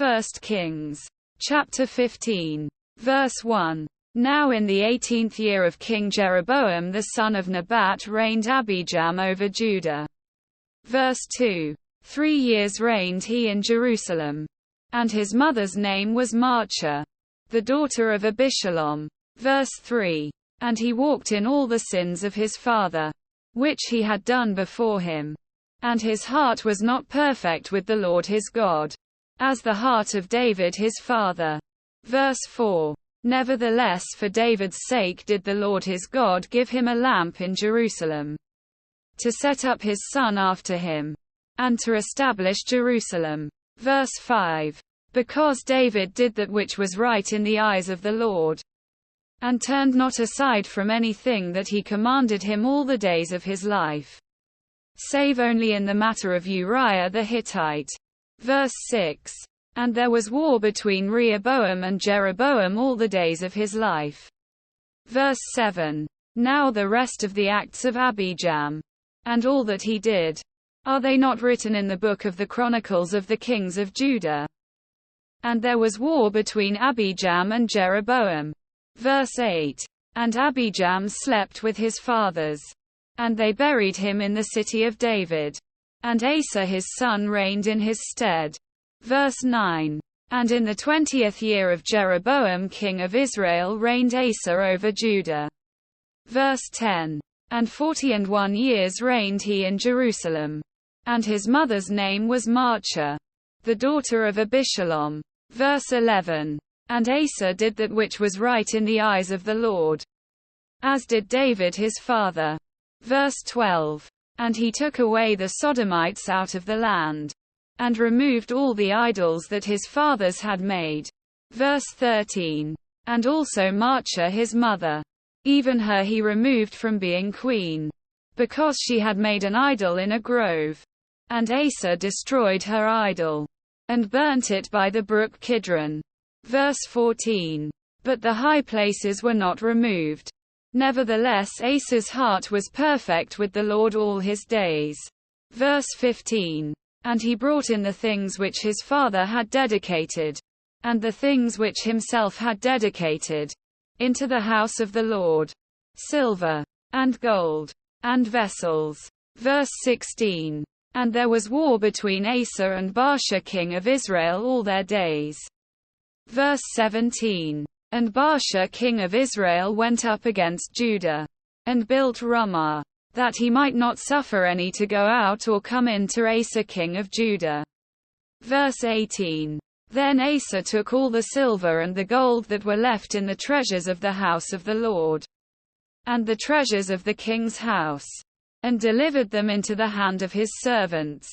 1 Kings, chapter 15, verse 1. Now in the 18th year of King Jeroboam the son of Nebat reigned Abijam over Judah. Verse 2. 3 years reigned he in Jerusalem. And his mother's name was Maachah, the daughter of Abishalom. Verse 3. And he walked in all the sins of his father, which he had done before him. And his heart was not perfect with the Lord his God, as the heart of David his father. Verse 4. Nevertheless for David's sake did the Lord his God give him a lamp in Jerusalem, to set up his son after him, and to establish Jerusalem. Verse 5. Because David did that which was right in the eyes of the Lord, and turned not aside from anything that he commanded him all the days of his life, save only in the matter of Uriah the Hittite. Verse 6. And there was war between Rehoboam and Jeroboam all the days of his life. Verse 7. Now the rest of the acts of Abijam, and all that he did, are they not written in the book of the Chronicles of the kings of Judah? And there was war between Abijam and Jeroboam. Verse 8. And Abijam slept with his fathers, and they buried him in the city of David. And Asa his son reigned in his stead. Verse 9. And in the 20th year of Jeroboam king of Israel reigned Asa over Judah. Verse 10. And 41 years reigned he in Jerusalem. And his mother's name was Maachah, the daughter of Abishalom. Verse 11. And Asa did that which was right in the eyes of the Lord, as did David his father. Verse 12. And he took away the Sodomites out of the land, and removed all the idols that his fathers had made. Verse 13. And also Maachah his mother, even her he removed from being queen, because she had made an idol in a grove. And Asa destroyed her idol, and burnt it by the brook Kidron. Verse 14. But the high places were not removed. Nevertheless Asa's heart was perfect with the Lord all his days. Verse 15. And he brought in the things which his father had dedicated, and the things which himself had dedicated, into the house of the Lord, silver, and gold, and vessels. Verse 16. And there was war between Asa and Baasha king of Israel all their days. Verse 17. And Baasha king of Israel went up against Judah, and built Ramah, that he might not suffer any to go out or come in to Asa king of Judah. Verse 18. Then Asa took all the silver and the gold that were left in the treasures of the house of the Lord, and the treasures of the king's house, and delivered them into the hand of his servants.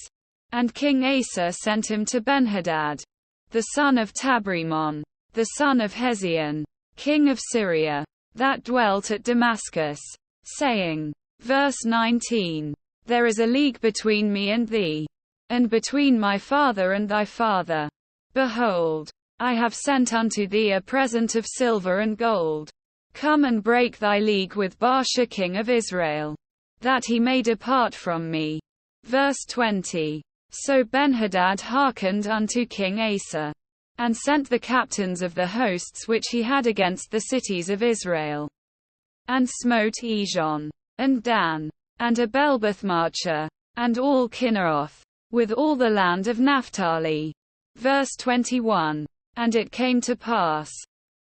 And King Asa sent him to Benhadad, the son of Tabrimon, the son of Hezion, king of Syria, that dwelt at Damascus, saying, verse 19, There is a league between me and thee, and between my father and thy father. Behold, I have sent unto thee a present of silver and gold. Come and break thy league with Baasha king of Israel, that he may depart from me. Verse 20. So Benhadad hearkened unto King Asa, and sent the captains of the hosts which he had against the cities of Israel, and smote Ijon, and Dan, and Abelbethmaachah, and all Kinneroth, with all the land of Naphtali. Verse 21. And it came to pass,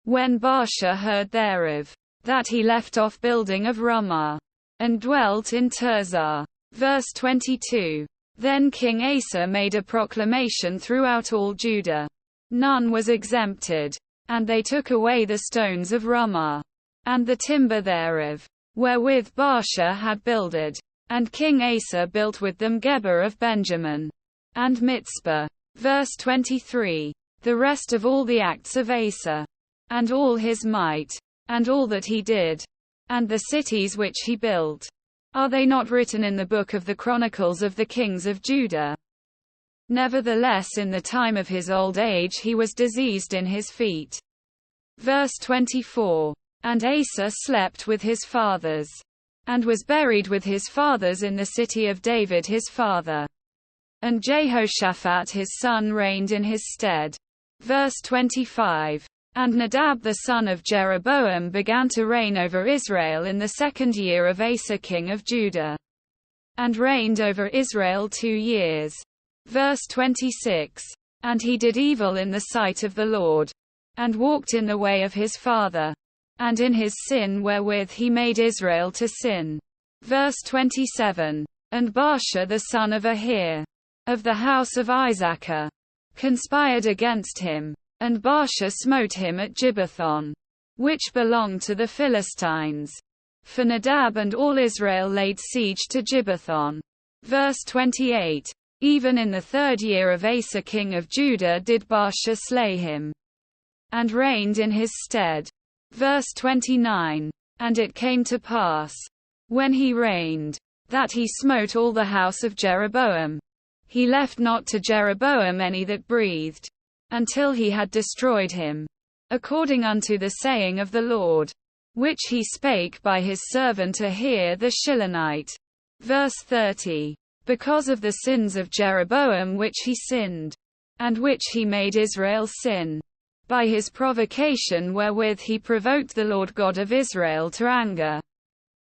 when Baasha heard thereof, that he left off building of Ramah, and dwelt in Tirzah. Verse 22. Then King Asa made a proclamation throughout all Judah. None was exempted. And they took away the stones of Ramah, and the timber thereof, wherewith Baasha had builded. And King Asa built with them Geba of Benjamin, and Mitzpah. Verse 23. The rest of all the acts of Asa, and all his might, and all that he did, and the cities which he built, are they not written in the book of the Chronicles of the kings of Judah? Nevertheless in the time of his old age he was diseased in his feet. Verse 24. And Asa slept with his fathers, and was buried with his fathers in the city of David his father. And Jehoshaphat his son reigned in his stead. Verse 25. And Nadab the son of Jeroboam began to reign over Israel in the 2nd year of Asa king of Judah, and reigned over Israel 2 years. Verse 26. And he did evil in the sight of the Lord, and walked in the way of his father, and in his sin wherewith he made Israel to sin. Verse 27. And Baasha the son of Ahir, of the house of Issachar, conspired against him. And Baasha smote him at Gibbethon, which belonged to the Philistines. For Nadab and all Israel laid siege to Gibbethon. Verse 28. Even in the 3rd year of Asa king of Judah did Baasha slay him, and reigned in his stead. Verse 29. And it came to pass, when he reigned, that he smote all the house of Jeroboam. He left not to Jeroboam any that breathed, until he had destroyed him, according unto the saying of the Lord, which he spake by his servant Ahir the Shilonite. Verse 30. Because of the sins of Jeroboam which he sinned, and which he made Israel sin, by his provocation wherewith he provoked the Lord God of Israel to anger.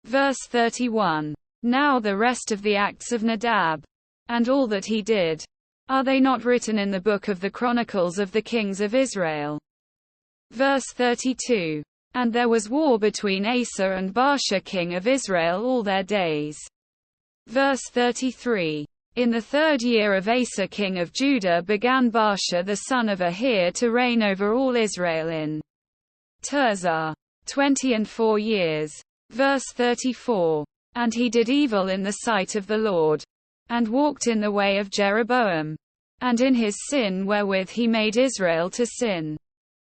Verse 31. Now the rest of the acts of Nadab, and all that he did, are they not written in the book of the Chronicles of the Kings of Israel? Verse 32. And there was war between Asa and Baasha king of Israel all their days. Verse 33. In the 3rd year of Asa king of Judah began Baasha the son of Ahir to reign over all Israel in Tirzah, 24 years. Verse 34. And he did evil in the sight of the Lord, and walked in the way of Jeroboam, and in his sin wherewith he made Israel to sin.